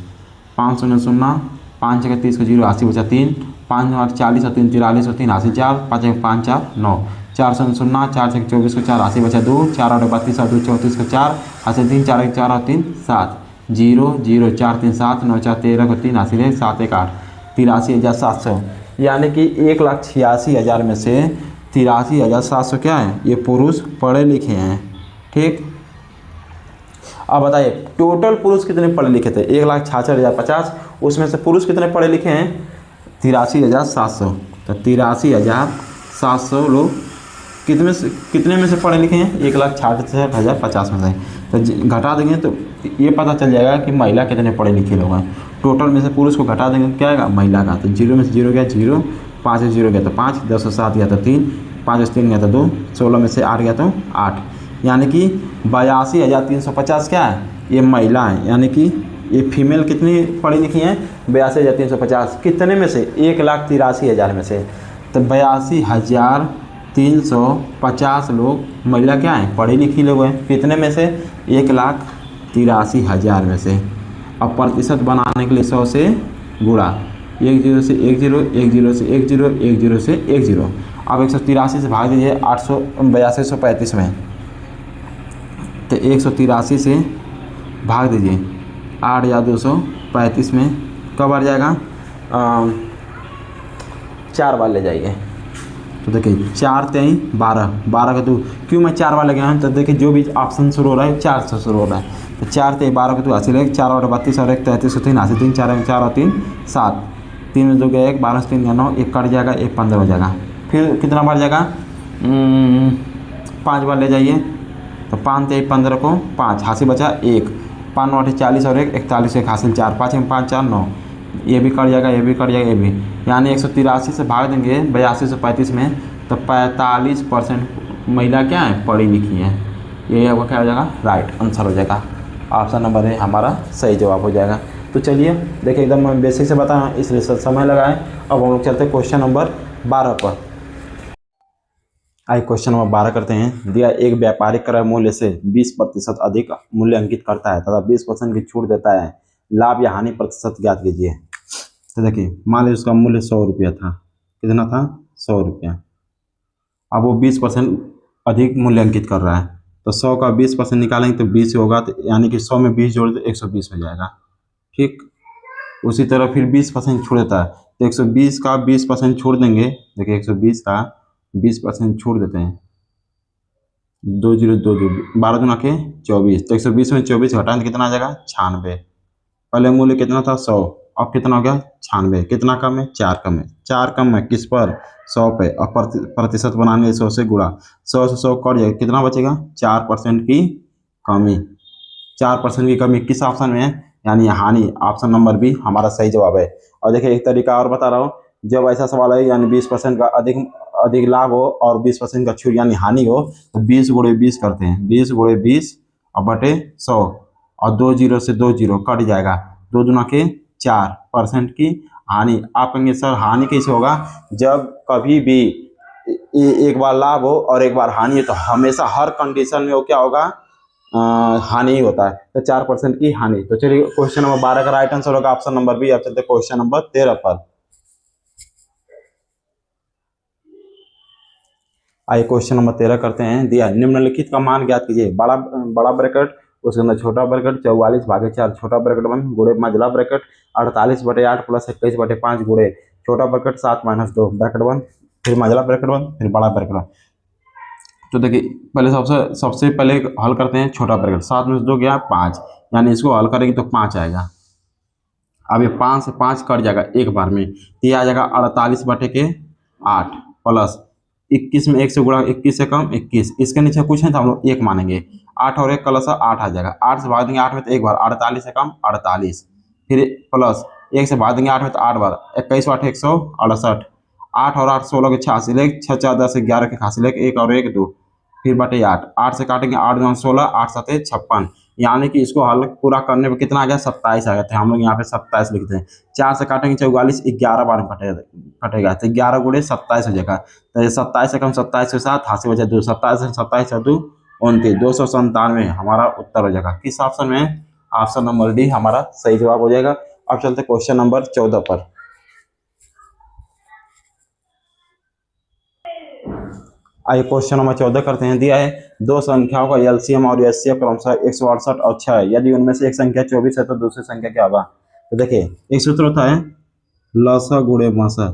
5 शून्य शून्य 5 जगह 30 को 0 80 बचा 3 5 9 40 और 3 43 और 3 80 4 5 1 5 4 9 4 शून्य शून्य 4 से 24 को 4 80 बचा 2 4 8 32 और 2 34 को 4 80 3 4 1 4 और 3 7 0 0 4 3 7 9 4 13 को 3 80 7 1 8 83,700 यानी कि 1,86,000 में से 83,700 क्या है ये पुरुष पढ़े लिखे हैं। ठीक अब बताइए टोटल पुरुष कितने पढ़े लिखे थे 1,66,050 उसमें से पुरुष कितने पढ़े लिखे हैं 83,700। तो 83,700 लोग कितने में से पढ़े लिखे हैं 1,66,050 में से। तो घटा देंगे तो ये पता चल जाएगा कि महिला कितने पढ़े लिखे लोग हैं। टोटल में से पुरुष को घटा देंगे क्या आएगा महिला का। तो 0 में से 0 गया 0 5 से 0 गया तो 5 10 से 7 गया तो 3 5 से 3 गया तो 2 16 में से 8 गया तो 8 यानी कि 82,350 क्या है ये महिला है। यानी कि ये फीमेल कितनी पढ़ी लिखी हैं 82,350 कितने में से 1,83,000 में से। तो 82,350 लोग महिला क्या हैं पढ़ी लिखी लोग हैं कितने में से 1,83,000 में से। अब प्रतिशत बनाने के लिए 100 से गुणा 1 0 से 1 0 1 0 से 1 0 1 0 से 1 0। अब 183 से भाग दीजिए 82,135 में। तो 183 से भाग दीजिए 8 या 235 में कब आ जाएगा 4 बार ले जाइए। तो देखिए 4 3 12 12 का 2 क्यों मैं 4 बार ले गया हूँ। तो देखिए जो भी ऑप्शन शुरू हो रहा है 4 से शुरू हो रहा है। तो 4 3 12 का 2 80 लगे 4 और 32 और 1 33 3 80 3 4 4 और 3 7 3 में 2 गया 1 12 से 3 गया 9 1 कट जाएगा 1 15 हो जाएगा। फिर कितना बार जाएगा 5 बार ले जाइए। तो 5 3 15 को 5 हासिल बचा 1 5 9 40 और 1 41 1 हासिल 4 5 में 5 4 9 ये भी कट जाएगा ये भी कट जाएगा ये भी। यानी 183 से भाग देंगे 82,135 में। तो 45% महिला क्या है पढ़ी लिखी है। ये आपका क्या हो जाएगा राइट आंसर हो जाएगा। ऑप्शन नंबर ए हमारा सही जवाब हो जाएगा। तो चलिए देखिए एकदम बेसिक से बताएं इसलिए समय लगाएं। अब हम लोग चलते हैं क्वेश्चन नंबर 12 पर। आइए क्वेश्चन नंबर 12 करते हैं। दिया एक व्यापारिक क्रय मूल्य से 20% अधिक मूल्य अंकित करता है तथा 20% की छूट देता है। लाभ या हानि प्रतिशत ज्ञात कीजिए। तो देखिए मान लीजिए उसका मूल्य 100 रुपया था। कितना था 100 रुपया। अब वो 20% अधिक मूल्य अंकित कर रहा है। तो 100 का 20% निकालेंगे तो 20 होगा। तो यानी कि 100 में 20 जोड़ तो 120 हो जाएगा। ठीक उसी तरह फिर 20% छूट देता है। तो 120 का 20% छोड़ देंगे। देखिए 120 का 20% छोड़ देते हैं 2 0 2 0 12 दूना के 24। तो 120 में 24 घटाएं तो कितना आ जाएगा 96। पहले मूल्य कितना था 100 अब कितना हो गया 96। कितना कम है 4 कम है 4 कम है किस पर 100 पे। अब प्रतिशत बनाने 100 से गुणा 100 से 100 कट जाएगा कितना बचेगा 4% की कमी। 4% की कमी किस ऑप्शन में है यानी हानि। ऑप्शन नंबर बी हमारा सही जवाब है। और देखिए एक तरीका और बता रहा हूँ जब ऐसा सवाल है यानी 20% का अधिक लाभ हो और 20% का छूट यानी हानि हो तो 20 गुणे 20 करते हैं 20 गुणे 20 और बटे 100 और 2 0 से 2 0 कट जाएगा 2 दूना के 4% की हानि। आप कहेंगे सर हानि कैसे होगा जब कभी भी एक बार लाभ हो और एक बार हानि है, तो हमेशा हर कंडीशन में वो क्या होगा, हानि ही होता है। तो 4% की हानि। तो चलिए क्वेश्चन नंबर 12 का राइट आंसर होगा ऑप्शन नंबर बी। अब चलते क्वेश्चन नंबर 13 पर। आइए क्वेश्चन नंबर 13 करते हैं। दिया निम्नलिखित का मान ज्ञात कीजिए। बड़ा बड़ा ब्रैकेट, उसके अंदर छोटा ब्रैकेट 44/4 छोटा ब्रैकेट 1 गुणे मझला ब्रैकेट 48/8 प्लस 21/5 गुणे छोटा ब्रैकेट 7-2 ब्रैकेट 1, फिर मझला ब्रैकेट 1, फिर बड़ा ब्रैकेट 1। तो देखिए पहले सबसे पहले हल करते हैं छोटा ब्रैकेट। 7 में से 2 गया 5, यानी इसको हल करेंगे तो 5 आएगा। अब ये 5 से 5 कट जाएगा एक बार में, तो ये आ जाएगा 48/8 प्लस 21 में 1 से गुणा 21 से कम 21, इसके नीचे कुछ नहीं तो हम लोग 1 मानेंगे। 8 और 1 प्लस 8 आ जाएगा। 8 से भाग देंगे 8 में तो एक बार, 48 से कम 48, फिर प्लस 1 से भाग देंगे 8 में तो 8 बार, 21 8 168, 8 और 8 16 के 86, लेख 6 4 10 11 के 88, लेख 1 और 1 2, फिर बटे 8, 8 से काटेंगे 8 9 16, 8 7 56, यानी कि इसको हल पूरा करने में कितना आ गया 27 आ गया था। हम लोग यहाँ पे 27 लिखते हैं। 4 से काटेंगे 44, 11 बार में कटेगा तो 11 गुणे 27 हो जाएगा। तो ये 27 से कम 27 के साथ हासिल बचा 2, 27 से 27 से 2 29, 297 हमारा उत्तर हो जाएगा। किस ऑप्शन में? ऑप्शन नंबर डी हमारा सही जवाब हो जाएगा। अब चलते क्वेश्चन नंबर 14 पर। आइए क्वेश्चन नंबर 14 करते हैं। दिया है दो संख्याओं का एलसीएम और एचसीएफ क्रमशः 168 और 6 है। यदि उनमें से एक संख्या 24 है तो दूसरी संख्या क्या होगा? तो देखिए एक सूत्र होता है लसा गुणे मसा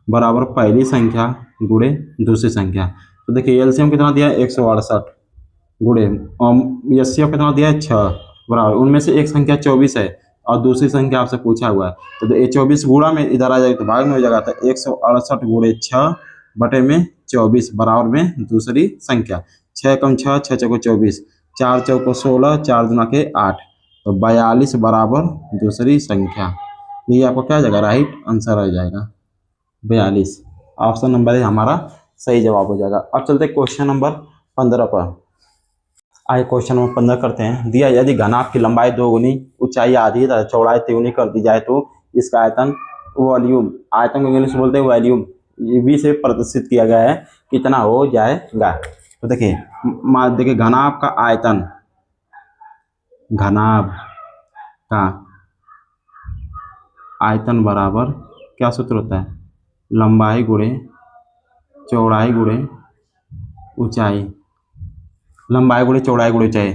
बराबर पहली संख्या गुणे दूसरी संख्या। तो देखिए एलसीएम कितना दिया है 168 गुणे एचसीएफ कितना दिया है 6 बराबर, उनमें से एक संख्या 24 है और दूसरी संख्या आपसे पूछा हुआ है। तो ये 24 गुणा में इधर आ जाएगा तो भाग में हो जाएगा। तो 168 गुणे 6 बटे में 24 बराबर में दूसरी संख्या। 6 कम 6 6 चौको 24, 4 चौको 16, 4 दूना के 8, तो 42 बराबर दूसरी संख्या। ये आपको क्या आ जाएगा? राइट आंसर आ जाएगा 42। ऑप्शन नंबर है हमारा सही जवाब हो जाएगा। अब चलते क्वेश्चन नंबर 15 पर। आइए क्वेश्चन नंबर 15 करते हैं। दिया यदि घनाभ की लंबाई 2 गुनी ऊंचाई आधी तथा चौड़ाई 3 कर दी जाए तो इसका आयतन वॉल्यूम, आयतन को इंग्लिश में बोलते हैं वॉल्यूम, वी से प्रदर्शित किया गया है, कितना हो जाएगा? तो देखिए घनाभ का आयतन, घनाभ का आयतन बराबर क्या सूत्र होता है? लंबाई गुणे चौड़ाई गुणे ऊंचाई, लंबाई गुणे चौड़ाई गुणे ऊंचाई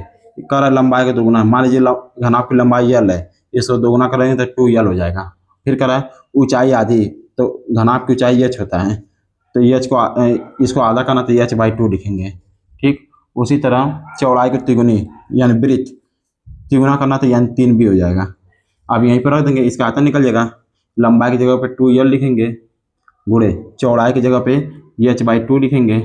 कर लंबाई का दोगुना। मान लीजिए घनाभ की लंबाई यल है, इसको दोगुना करेंगे तो 2l हो जाएगा। फिर करा ऊंचाई आधी, तो घनाभ की ऊंचाई h होता है, तो h को इसको आधा करना तो h/2 लिखेंगे। ठीक, उसी तरह चौड़ाई की तिगुनी यानी वृत्त, तिगुना करना तो यानी 3b हो जाएगा। अब यहीं पर रख देंगे, इसका आयतन निकल जाएगा। लंबाई की जगह पे 2l लिखेंगे गुणे चौड़ाई की जगह पे h/2 लिखेंगे।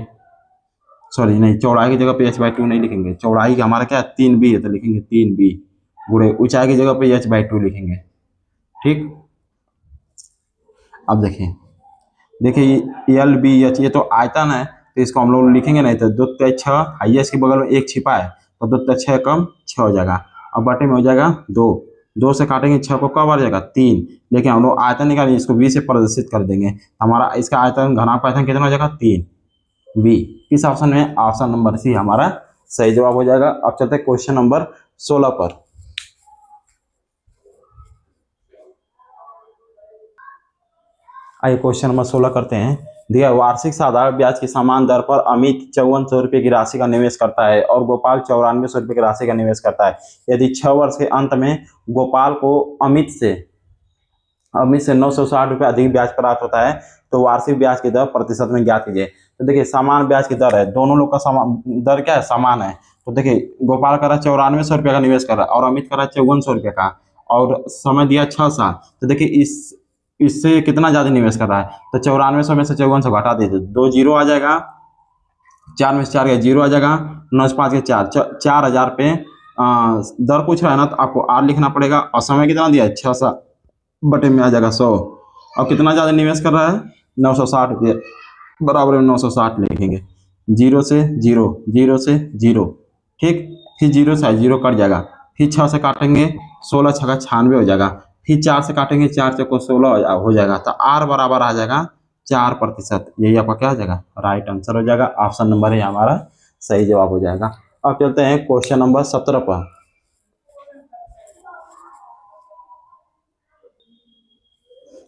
सॉरी नहीं, चौड़ाई की जगह पे h/2 नहीं लिखेंगे, चौड़ाई हमारा क्या 3b है तो लिखेंगे 3b गुणे ऊंचाई की जगह पे h/2 लिखेंगे। ठीक, अब देखिए एल बी एच ये तो आयतन है, तो इसको हम लोग लिखेंगे नहीं तो 2 3 6, हाइएस्ट के बगल में 1 छिपा है तो 2 3 6 कम 6 हो जाएगा। अब बटे में हो जाएगा 2, 2 से काटेंगे 6 को कब आ जाएगा 3, लेकिन हम लोग आयतन निकालेंगे इसको बी से प्रदर्शित कर देंगे। हमारा इसका आयतन घनाभ का आयतन कितना हो जाएगा 3b। किस ऑप्शन में? ऑप्शन नंबर सी हमारा सही जवाब हो जाएगा। अब चलते हैं क्वेश्चन नंबर 16 पर। आइए क्वेश्चन नंबर 16 करते हैं। दिया वार्षिक साधारण ब्याज की समान दर पर अमित 5400 रुपये की राशि का निवेश करता है और गोपाल 9400 रुपये की राशि का निवेश करता है। यदि 6 वर्ष के अंत में गोपाल को अमित से 960 रुपये अधिक ब्याज प्राप्त होता है तो वार्षिक ब्याज की दर प्रतिशत में ज्ञात कीजिए। तो देखिए समान ब्याज की दर है, दोनों लोग का समान दर क्या है? समान है। तो देखिए गोपाल कर रहा है 9400 रुपये का निवेश कर रहा है और अमित कर रहा है 5400 रुपये का, और समय दिया 6 साल। तो देखिए इससे कितना ज़्यादा निवेश कर रहा है, तो 9400 में से 5400 घटा दीजिए, 2 जीरो आ जाएगा, 4 में से 4 गया 0 आ जाएगा, 9 से 5 के 4000 पे दर पूछ रहा है ना, तो आपको आर लिखना पड़ेगा। और समय कितना दिया है 6 साल, बटे में आ जाएगा 100। और कितना ज़्यादा निवेश कर रहा है 960 रुपये, बराबर में 960 लिखेंगे। 0 से 0, 0 से 0, ठीक, फिर 0 से 0 कट जाएगा, फिर 6 से काटेंगे 16 6 96 हो जाएगा, फिर 4 से काटेंगे 4 चौको 16 हो जाएगा। तो आर बराबर आ जाएगा 4%। यही आपका क्या हो जाएगा, राइट आंसर हो जाएगा। ऑप्शन नंबर है हमारा सही जवाब हो जाएगा। अब चलते हैं क्वेश्चन नंबर 17 पर।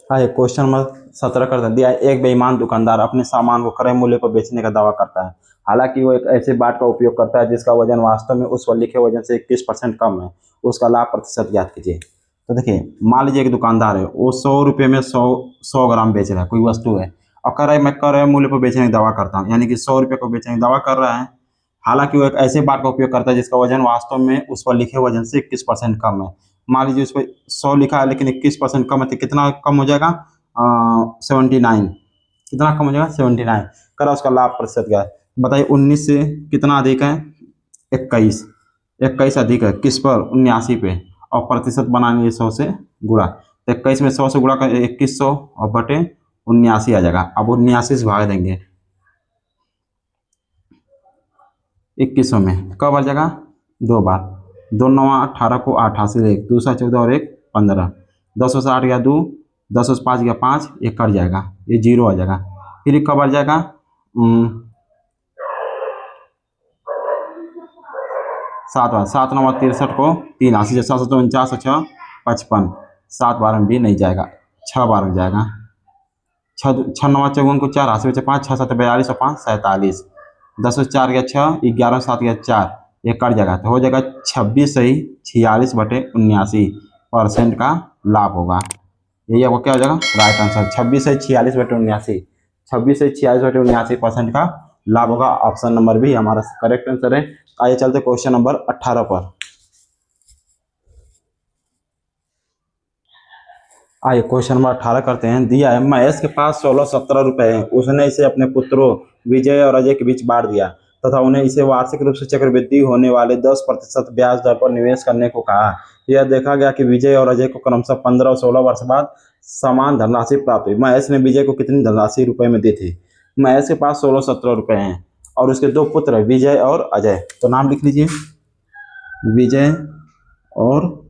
हाँ, ये क्वेश्चन नंबर 17 कर दिया है। एक बेईमान दुकानदार अपने सामान को क्रय मूल्य पर बेचने का दावा करता है, हालांकि वो एक ऐसे बाट का उपयोग करता है जिसका वजन वास्तव में उस पर लिखे वजन से 21% कम है। उसका लाभ प्रतिशत ज्ञात कीजिए। तो देखिए, मान लीजिए एक दुकानदार है, वो 100 रुपये में 100 ग्राम बेच रहा है, कोई वस्तु है, और मैं क्रय मूल्य पर बेचने का दावा करता हूँ, यानी कि 100 रुपये को बेचने का दावा कर रहा है। हालांकि वो एक ऐसे बाट का उपयोग करता है जिसका वजन वास्तव में उस पर लिखे वजन से 21% कम है। मान लीजिए उस पर 100 लिखा है लेकिन 21% कम है, तो कितना कम हो जाएगा, 79। कितना कम हो जाएगा, 79। करा उसका लाभ प्रतिशत क्या है, बताइए। 19 से कितना अधिक है, 21। 21 अधिक है किस पर, 79 पे, और प्रतिशत बनाएंगे 100 से गुणा। तो 21 में 100 से गुणा कर 2100 और बटे 79 आ जाएगा। अब 79 से भाग देंगे 2100 में, कब आ जाएगा, 2 बार। 2 9 18 को 88 से 1 दूसरा 14 और 1 15। 10 से 8 गया 2, 10 से 5 गया 5, ये कट जाएगा, ये 0 आ जाएगा। फिर ये कब आ जाएगा, 7 बार। 7 9 63 को 3 80, 7 7 49 6 55। 7 बार में भी नहीं जाएगा, 6 बार में जाएगा। 6 9 54 को 4 80 बचे 5, 6 7 42 और 5 47। 10 से 4 गया 6, 11 7 गया 4, ये कट जाएगा, तो हो जाएगा 26 सही 46 बटे 79% का लाभ होगा। यही आपको क्या हो जाएगा, राइट आंसर। 26 से 46 बटे 79, 26 से 46 बटे 79% का लाभ होगा। ऑप्शन नंबर भी हमारा करेक्ट आंसर है। आइए चलते क्वेश्चन नंबर 18 पर। आइए क्वेश्चन नंबर 18 करते हैं। दिया है, महेश के पास 16-17 रुपए हैं। उसने इसे अपने पुत्रों विजय और अजय के बीच बांट दिया तथा उन्हें इसे वार्षिक रूप से चक्रवृद्धि होने वाले 10% ब्याज दर पर निवेश करने को कहा। यह देखा गया कि विजय और अजय को क्रमशः 15 और 16 वर्ष बाद समान धनराशि प्राप्त हुई। महेश ने विजय को कितनी धनराशि रुपए में दी थी। महेश के पास 16-17 रुपए हैं और उसके 2 पुत्र विजय और अजय। तो नाम लिख लीजिए, विजय और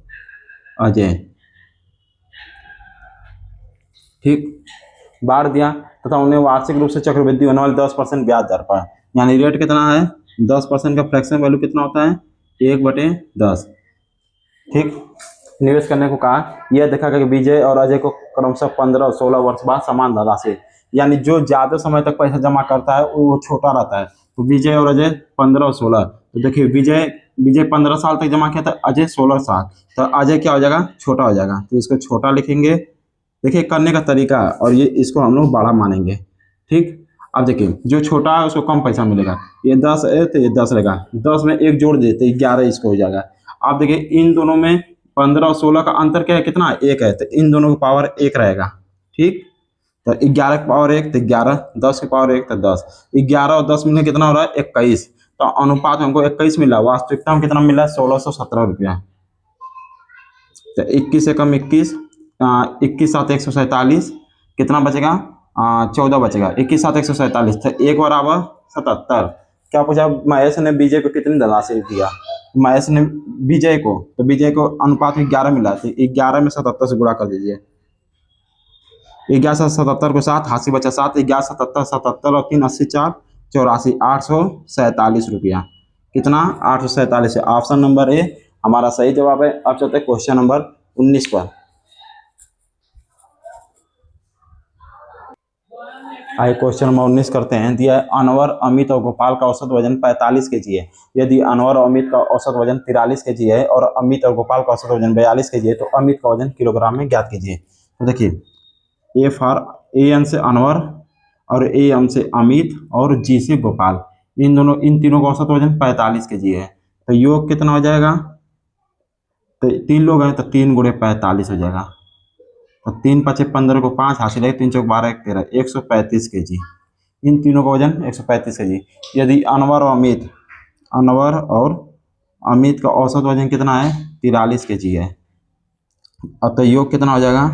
अजय। ठीक, बांट दिया तथा उन्हें वार्षिक रूप से चक्रवृद्धि होने वाले 10% ब्याज दर पर, यानी रेट कितना है, 10% का फ्रैक्शन वैल्यू कितना होता है, 1/10। ठीक, निवेश करने को कहा। यह देखा कि विजय और अजय को क्रमशः 15 और 16 वर्ष बाद समान धनराशि, यानी जो ज्यादा समय तक पैसा जमा करता है वो छोटा रहता है। तो विजय और अजय 15 और 16, तो देखिए विजय 15 साल तक जमा किया था, अजय 16 साल, तो अजय क्या हो जाएगा, छोटा हो जाएगा, तो इसको छोटा लिखेंगे। देखिए करने का तरीका, और ये इसको हम लोग बड़ा मानेंगे। ठीक, अब देखिए जो छोटा है उसको कम पैसा मिलेगा। ये 10 है तो ये 10 रहेगा, 10 में 1 जोड़ देते 11 इसको हो जाएगा। अब देखिए इन दोनों में 15 और 16 का अंतर क्या है, कितना, 1 है, तो इन दोनों का पावर 1 रहेगा। ठीक, तो 11 की पावर 1 तो 11, 10 की पावर 1 तो 10, 11 और 10 मिलकर कितना हो रहा है, 21। तो अनुपात हमको 21 मिला, वास्तविकता में कितना मिला है, 1617 रुपया। तो 21 से कम 21, 21 7 147, कितना बचेगा, 14 बचेगा। 21 7 147, तो 1 बराबर 77। क्या पूछा, महेश ने विजय को कितनी धनराशि दिया। महेश ने विजय को, तो विजय को अनुपात में 11 मिला, तो 11 में 77 से गुणा कर दीजिए। 11 से 77 को 7, हाथी बचा 7, 11 77 77 और 3 80 4 84, 847 रुपया। कितना, 847 है। ऑप्शन नंबर ए हमारा सही जवाब है। अब चलते क्वेश्चन नंबर 19 पर। आइए क्वेश्चन नंबर 19 करते हैं। दिया है, अनवर अमित और गोपाल का औसत वजन 45 केजी है। यदि अनवर और अमित का औसत वजन 43 केजी है और अमित और गोपाल का औसत वजन 42 केजी है, तो अमित का वजन किलोग्राम में ज्ञात कीजिए। तो देखिए, ए फॉर ए एन से अनवर और ए एम से अमित और जी से गोपाल, इन तीनों का औसत वजन 45 केजी है। तो योग कितना हो जाएगा, तो 3 लोग हैं तो 3 गुणे 45 हो जाएगा। तो 3 5 15 को 5 हासिल है, 3 चौक 12 1 13, 135 केजी। इन तीनों का वजन 135 केजी। यदि अनवर और अमित का औसत वजन कितना है, 43 केजी है। अब तो योग कितना हो जाएगा,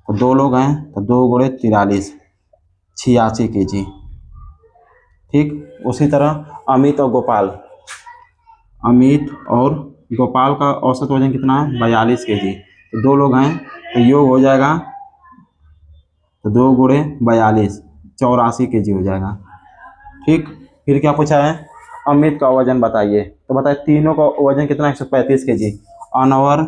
तो 2 लोग हैं तो 2 गुणे 43, 86 केजी। ठीक, उसी तरह अमित और गोपाल का औसत वजन कितना है, 42 केजी। तो 2 लोग हैं तो योग हो जाएगा, तो तो 2 गुणे 42 84 kg हो जाएगा। ठीक, फिर क्या पूछा है, अमित का वजन बताइए। तो बताइए तीनों का वजन कितना है, 135 kg। अनवर,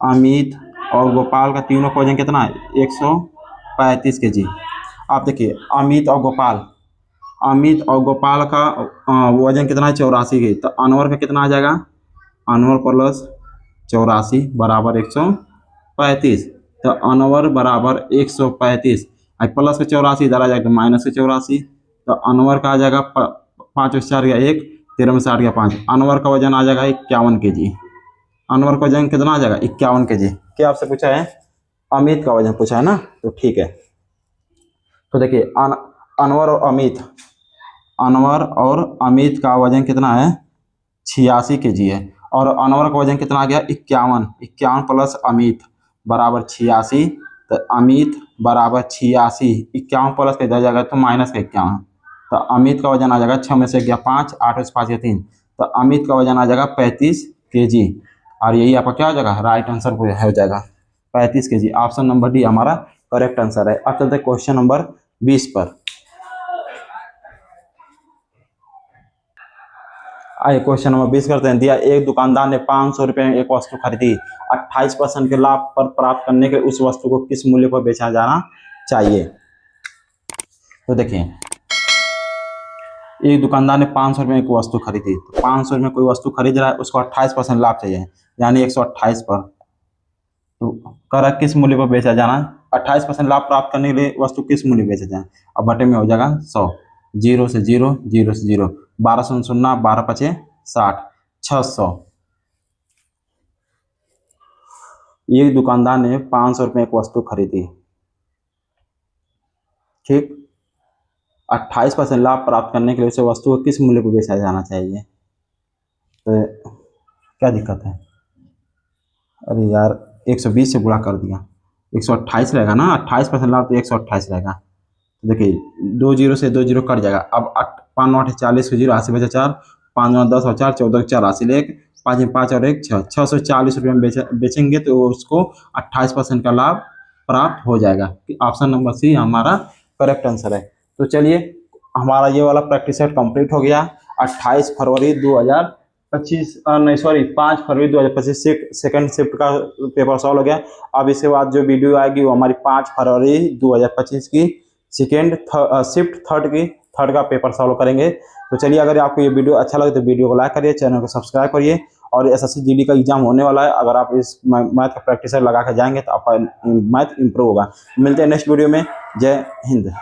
अमित और गोपाल का तीनों का वजन कितना है, 135 kg। आप देखिए अमित और गोपाल का वजन कितना है, 84 kg। तो अनवर का कितना आ जाएगा, अनवर प्लस 84 बराबर 135। तो अनवर बराबर 135 प्लस के 84 इधर आ जाएगा माइनस के 84। तो अनवर का आ जाएगा 5 में 4 गया 1, 13 में 60 गया 5। अनवर का वजन आ जाएगा 51 kg। अनवर का वजन कितना आ जाएगा, 51 kg। क्या आपसे पूछा है, अमित का वजन पूछा है ना, तो ठीक है। तो देखिए अनवर और अमित का वजन कितना है, 86 kg है। और अनवर का वजन कितना आ गया, 51 प्लस अमित बराबर 86। तो अमित बराबर 86, 51 प्लस का इधर जाएगा तो माइनस का 51। तो अमित का वजन आ जाएगा 6 में से गया 5, 8 में से 5 गया 3। तो अमित का वजन आ जाएगा 35 kg। और यही आपका क्या हो जाएगा, राइट आंसर हो जाएगा 35 kg। ऑप्शन नंबर डी हमारा करेक्ट आंसर है। अब चलते हैं क्वेश्चन नंबर 20 पर। आइए क्वेश्चन नंबर 20 करते हैं। दिया एक दुकानदार ने 500 रुपये में एक वस्तु खरीदी, 28% के लाभ पर प्राप्त करने के उस वस्तु को किस मूल्य पर बेचा जाना चाहिए। तो देखिए एक दुकानदार ने 500 रुपये में एक वस्तु खरीदी, तो 500 रुपये में कोई वस्तु खरीद रहा है, उसको 28% लाभ चाहिए, यानी 128 पर। तो कर किस मूल्य पर बेचा जाना, 28% लाभ प्राप्त करने के लिए वस्तु किस मूल्य पर बेचा जाए। अब बटे में हो जाएगा 100, 0 से 0, 0 से 0, 12 शून्य शून्य, 12 पचे 60, 600। एक दुकानदार ने 500 रुपये एक वस्तु खरीदी, ठीक, 28% लाभ प्राप्त करने के लिए उसे वस्तु को किस मूल्य पर बेचा जाना चाहिए। तो क्या दिक्कत है, अरे यार 120 से गुणा कर दिया, 128 रहेगा ना, 28% लाभ तो 128 रहेगा। तो देखिए 2 0 से 2 0 कट जाएगा। अब 5 9 40 0, 80 बचा 4, 5 9 10 और 4 14 4, 80 1, 5 में 5 और 1 6, 640 रुपये में बेचेंगे तो उसको 28% का लाभ प्राप्त हो जाएगा। ऑप्शन नंबर सी हमारा करेक्ट आंसर है। तो चलिए हमारा ये वाला प्रैक्टिस सेट कंप्लीट हो गया। 28 फरवरी 2025 नहीं सॉरी 5 फरवरी 2025 सेकंड शिफ्ट का पेपर सॉल्व हो गया। अब इसके बाद जो वीडियो आएगी वो हमारी 5 फरवरी 2025 की सेकेंड शिफ्ट थर्ड का पेपर सॉल्व करेंगे। तो चलिए अगर आपको ये वीडियो अच्छा लगे तो वीडियो को लाइक करिए, चैनल को सब्सक्राइब करिए। और एसएससी जीडी का एग्जाम होने वाला है, अगर आप इस मैथ का प्रैक्टिस लगा कर जाएंगे तो आपका मैथ इंप्रूव होगा। मिलते हैं नेक्स्ट वीडियो में। जय हिंद।